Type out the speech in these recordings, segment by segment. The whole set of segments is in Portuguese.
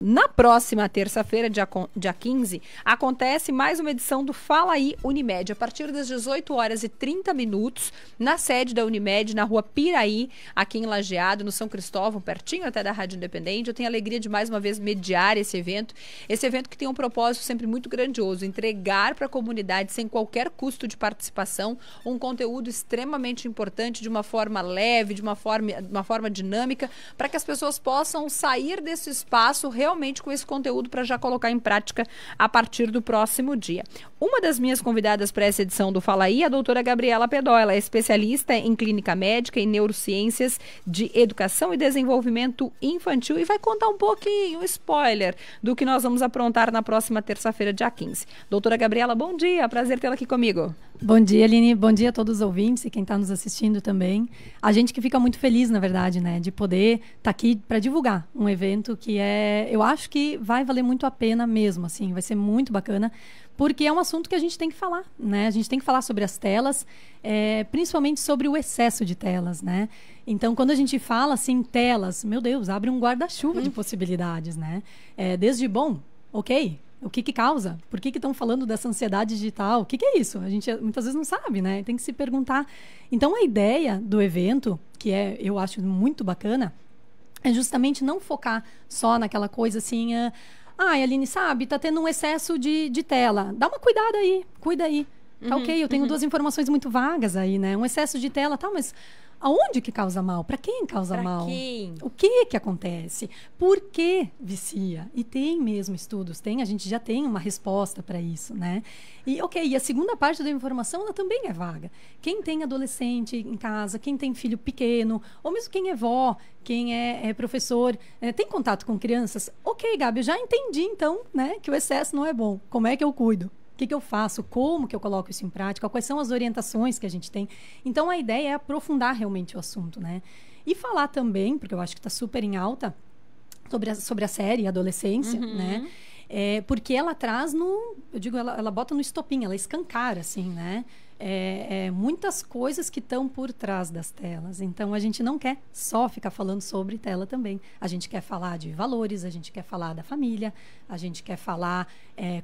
Na próxima terça-feira, dia 15, acontece mais uma edição do Fala Aí Unimed, a partir das 18h30, na sede da Unimed, na rua Piraí, aqui em Lajeado, no São Cristóvão, pertinho até da Rádio Independente. Eu tenho a alegria de mais uma vez mediar esse evento que tem um propósito sempre muito grandioso, entregar para a comunidade, sem qualquer custo de participação, um conteúdo extremamente importante, de uma forma leve, de uma forma dinâmica, para que as pessoas possam sair desse espaço realmente com esse conteúdo para já colocar em prática a partir do próximo dia. Uma das minhas convidadas para essa edição do Fala Aí é a doutora Gabriela Pedó. Ela é especialista em clínica médica e neurociências de educação e desenvolvimento infantil e vai contar um pouquinho, um spoiler, do que nós vamos aprontar na próxima terça-feira, dia 15. Doutora Gabriela, bom dia, prazer tê-la aqui comigo. Bom dia, Aline, bom dia a todos os ouvintes e quem está nos assistindo também. A gente que fica muito feliz, na verdade, né, de poder estar aqui para divulgar um evento que eu acho que vai valer muito a pena mesmo, assim, vai ser muito bacana, porque é um assunto que a gente tem que falar, né? A gente tem que falar sobre as telas, principalmente sobre o excesso de telas, né? Então, quando a gente fala assim, telas, meu Deus, abre um guarda-chuva de possibilidades, né? Desde, ok, o que causa? Por que estão falando dessa ansiedade digital? O que é isso? A gente muitas vezes não sabe, né? Tem que se perguntar. Então, a ideia do evento, que eu acho muito bacana, é justamente não focar só naquela coisa assim... Aline, sabe, tá tendo um excesso de tela. Dá uma cuidada aí, cuida aí. Tá ok, eu tenho duas informações muito vagas aí, né? Um excesso de tela, tá, mas aonde que causa mal? Para quem causa mal? Quem? O que acontece? Por que vicia? E tem mesmo estudos, a gente já tem uma resposta para isso, né? E a segunda parte da informação, ela também é vaga. Quem tem adolescente em casa, quem tem filho pequeno, ou mesmo quem é vó, quem é professor, tem contato com crianças? Ok, Gabi, eu já entendi então, né, que o excesso não é bom. Como é que eu cuido? O que eu faço? Como que eu coloco isso em prática? Quais são as orientações que a gente tem? Então, a ideia é aprofundar realmente o assunto, né? E falar também, porque eu acho que está super em alta, sobre a série Adolescência, né? Porque ela traz ela bota no estopim, ela escancara, assim, né? Muitas coisas que estão por trás das telas. Então, a gente não quer só ficar falando sobre tela também. A gente quer falar de valores, a gente quer falar da família, a gente quer falar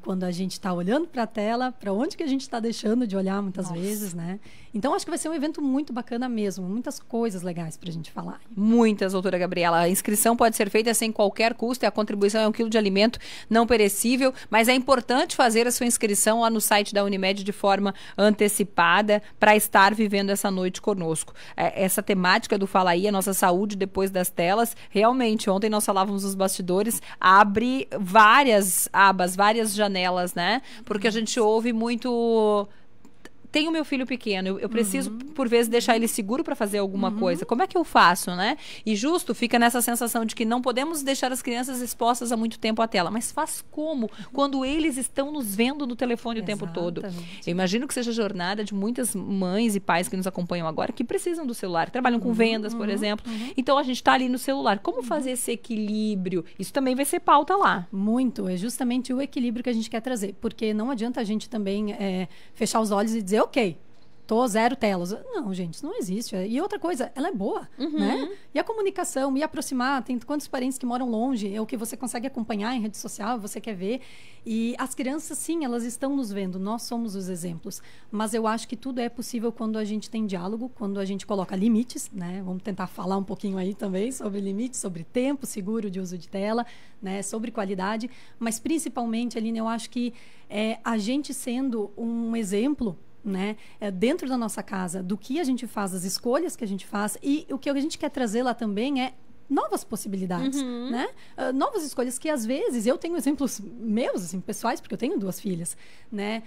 quando a gente está olhando para a tela, para onde que a gente está deixando de olhar muitas vezes, né? Então, acho que vai ser um evento muito bacana mesmo. Muitas coisas legais para a gente falar. Muitas, doutora Gabriela. A inscrição pode ser feita sem qualquer custo e a contribuição é 1 quilo de alimento não perecível, mas é importante fazer a sua inscrição lá no site da Unimed de forma antecipada para estar vivendo essa noite conosco. Essa temática do Fala Aí, a nossa saúde depois das telas, realmente, ontem nós falávamos nos bastidores, abre várias abas, várias janelas, né? Porque a gente ouve muito... Tenho meu filho pequeno, eu preciso, por vezes, deixar ele seguro para fazer alguma coisa. Como é que eu faço, né? E justo fica nessa sensação de que não podemos deixar as crianças expostas há muito tempo à tela. Mas faz como? Quando eles estão nos vendo no telefone o tempo todo. Eu imagino que seja a jornada de muitas mães e pais que nos acompanham agora, que precisam do celular, que trabalham com vendas, por exemplo. Então, a gente está ali no celular. Como fazer esse equilíbrio? Isso também vai ser pauta lá. Muito. É justamente o equilíbrio que a gente quer trazer. Porque não adianta a gente também fechar os olhos e dizer, ok, tô 0 telas. Não, gente, isso não existe. E outra coisa, ela é boa, né? E a comunicação, e aproximar, tem quantos parentes que moram longe, é o que você consegue acompanhar em rede social, você quer ver. E as crianças, sim, elas estão nos vendo, nós somos os exemplos. Mas eu acho que tudo é possível quando a gente tem diálogo, quando a gente coloca limites, né? Vamos tentar falar um pouquinho aí também sobre limites, sobre tempo seguro de uso de tela, né? Sobre qualidade. Mas, principalmente, Aline, eu acho que a gente sendo um exemplo, né, dentro da nossa casa, do que a gente faz, das escolhas que a gente faz, e o que a gente quer trazer lá também é novas possibilidades, né? Novas escolhas que, às vezes, eu tenho exemplos meus, assim, pessoais, porque eu tenho 2 filhas, né?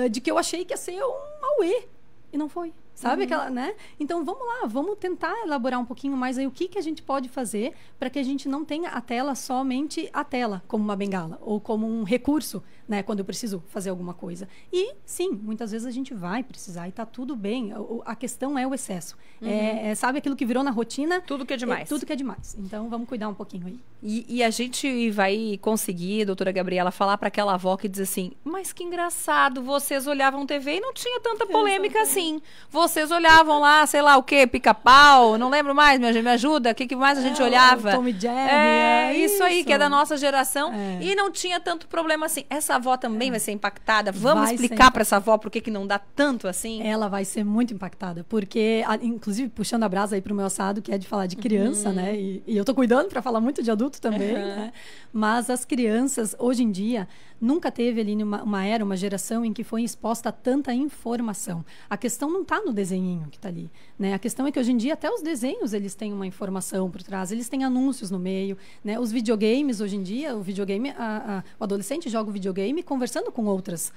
De que eu achei que ia ser um auê, e não foi. Sabe aquela, né? Então, vamos lá, vamos tentar elaborar um pouquinho mais aí o que a gente pode fazer para que a gente não tenha a tela somente a tela, como uma bengala, ou como um recurso, né? Quando eu preciso fazer alguma coisa. E, sim, muitas vezes a gente vai precisar e tá tudo bem. A questão é o excesso. Sabe aquilo que virou na rotina? Tudo que é demais. Tudo que é demais. Então, vamos cuidar um pouquinho aí. E a gente vai conseguir, doutora Gabriela, falar para aquela avó que diz assim, mas que engraçado, vocês olhavam TV e não tinha tanta polêmica assim. vocês olhavam lá, sei lá o quê, pica-pau, não lembro mais, me ajuda, o que mais a gente olhava? Tom e Jerry, isso aí, que é da nossa geração. E não tinha tanto problema assim. Essa avó também vai ser impactada. Vamos explicar para essa avó por que não dá tanto assim? Ela vai ser muito impactada, porque, inclusive, puxando a brasa aí pro meu assado, que é de falar de criança, né? E eu tô cuidando para falar muito de adulto também, né? Mas as crianças, hoje em dia, nunca teve ali uma geração em que foi exposta a tanta informação. A questão não está no desenhinho que está ali, né? A questão é que hoje em dia até os desenhos eles têm uma informação por trás, eles têm anúncios no meio, né? Os videogames hoje em dia, o adolescente joga o videogame conversando com outras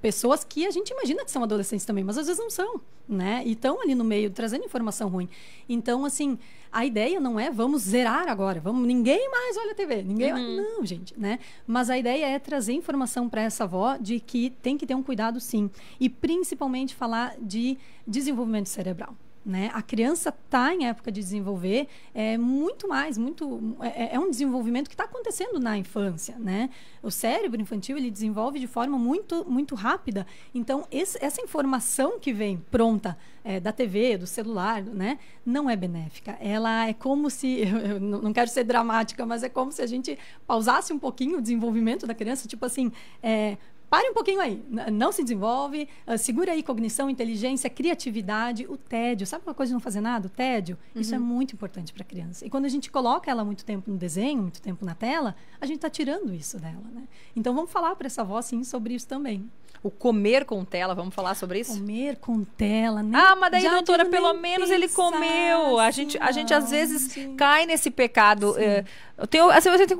pessoas que a gente imagina que são adolescentes também, mas às vezes não são, né? E estão ali no meio trazendo informação ruim. Então, assim, a ideia não é vamos zerar agora, ninguém mais olha a TV, não, gente, né? Mas a ideia é trazer informação para essa avó de que tem que ter um cuidado, sim, e principalmente falar de desenvolvimento cerebral. Né? A criança está em época de desenvolver é um desenvolvimento que está acontecendo na infância, né? O cérebro infantil ele desenvolve de forma muito rápida. Então essa informação que vem pronta da TV, do celular, né? Não é benéfica. Ela é como se eu não quero ser dramática, mas é como se a gente pausasse um pouquinho o desenvolvimento da criança, tipo assim. Pare um pouquinho aí, não se desenvolve, segura aí cognição, inteligência, criatividade, o tédio. Sabe uma coisa de não fazer nada? O tédio. Isso é muito importante para a criança. E quando a gente coloca ela muito tempo no desenho, muito tempo na tela, a gente está tirando isso dela, né? Então vamos falar para essa avó, sim, sobre isso também. O comer com tela, vamos falar sobre isso? Comer com tela, né? Mas daí, doutora, pelo menos ele comeu. A gente às vezes cai nesse pecado. Eu tenho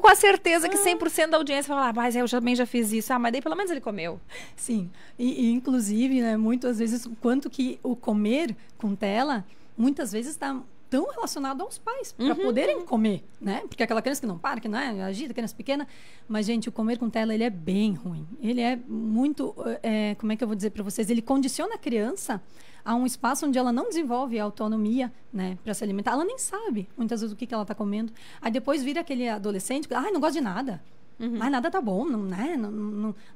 quase certeza que 100% da audiência vai falar, mas eu também já fiz isso. Mas daí pelo menos ele comeu. Sim. E inclusive, né, muitas vezes, o quanto que o comer com tela, muitas vezes está tão relacionado aos pais, para poderem comer, né? Porque aquela criança que não para, que não é agita, criança pequena. Mas, gente, o comer com tela, ele é bem ruim. Ele é muito, como é que eu vou dizer para vocês? Ele condiciona a criança a um espaço onde ela não desenvolve a autonomia, né, para se alimentar. Ela nem sabe, muitas vezes, o que ela está comendo. Aí depois vira aquele adolescente, não gosta de nada. Mas nada tá bom,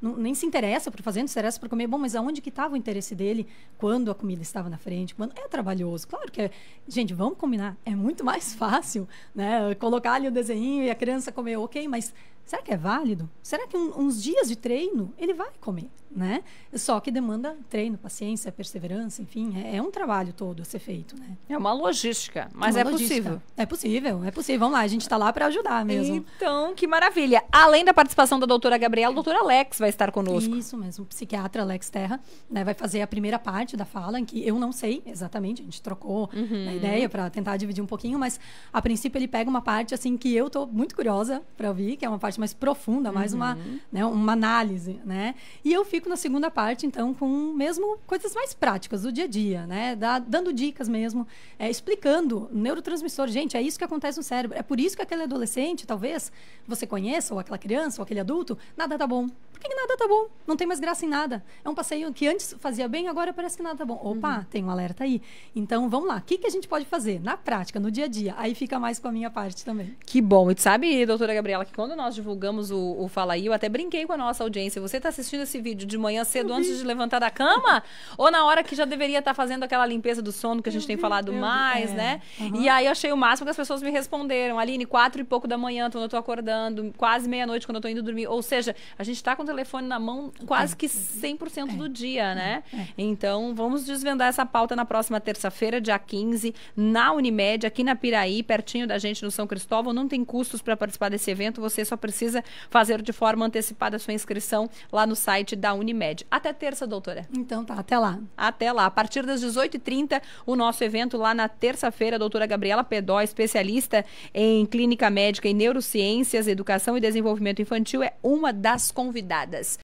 nem se interessa por fazer, não se interessa por comer. Bom, mas aonde que estava o interesse dele quando a comida estava na frente? Quando é trabalhoso, claro que é. Gente, vamos combinar, é muito mais fácil, né? Colocar ali o desenho e a criança comer, ok, mas será que é válido? Será que uns dias de treino ele vai comer, né? Só que demanda treino, paciência, perseverança, enfim, é um trabalho todo a ser feito, né? É uma logística, mas é possível. É possível. Vamos lá, a gente está lá para ajudar mesmo. Então, que maravilha. Além da participação da doutora Gabriela, o doutor Alex vai estar conosco. Isso mesmo, o psiquiatra Alex Terra, né, vai fazer a primeira parte da fala, em que eu não sei exatamente, a gente trocou a ideia para tentar dividir um pouquinho, mas a princípio ele pega uma parte assim que eu tô muito curiosa para ouvir, que é uma parte mais profunda, mais uma análise, né? E eu fico na segunda parte, então, com mesmo coisas mais práticas do dia a dia, né? Dando dicas mesmo, explicando neurotransmissor. Gente, é isso que acontece no cérebro. É por isso que aquele adolescente, talvez, você conheça, ou aquela criança, ou aquele adulto, nada tá bom. Por que nada tá bom? Não tem mais graça em nada. É um passeio que antes fazia bem, agora parece que nada tá bom. Opa, tem um alerta aí. Então, vamos lá. O que a gente pode fazer na prática, no dia a dia? Aí fica mais com a minha parte também. Que bom. E tu sabe, doutora Gabriela, que quando nós divulgamos o Fala Aí, eu até brinquei com a nossa audiência. Você está assistindo esse vídeo de manhã cedo, antes de levantar da cama? Ou na hora que já deveria estar fazendo aquela limpeza do sono que a gente tem falado mais, né? E aí eu achei o máximo que as pessoas me responderam. Aline, 4 e pouco da manhã, quando eu tô acordando, quase meia-noite quando eu tô indo dormir. Ou seja, a gente está com o telefone na mão quase que 100% do dia, né? Então, vamos desvendar essa pauta na próxima terça-feira, dia 15, na Unimed, aqui na Piraí, pertinho da gente no São Cristóvão. Não tem custos para participar desse evento, você só precisa fazer de forma antecipada a sua inscrição lá no site da Unimed. Até terça, doutora. Então tá, até lá. Até lá. A partir das 18h30, o nosso evento lá na terça-feira, a doutora Gabriela Pedó, especialista em clínica médica e neurociências, educação e desenvolvimento infantil, é uma das convidadas.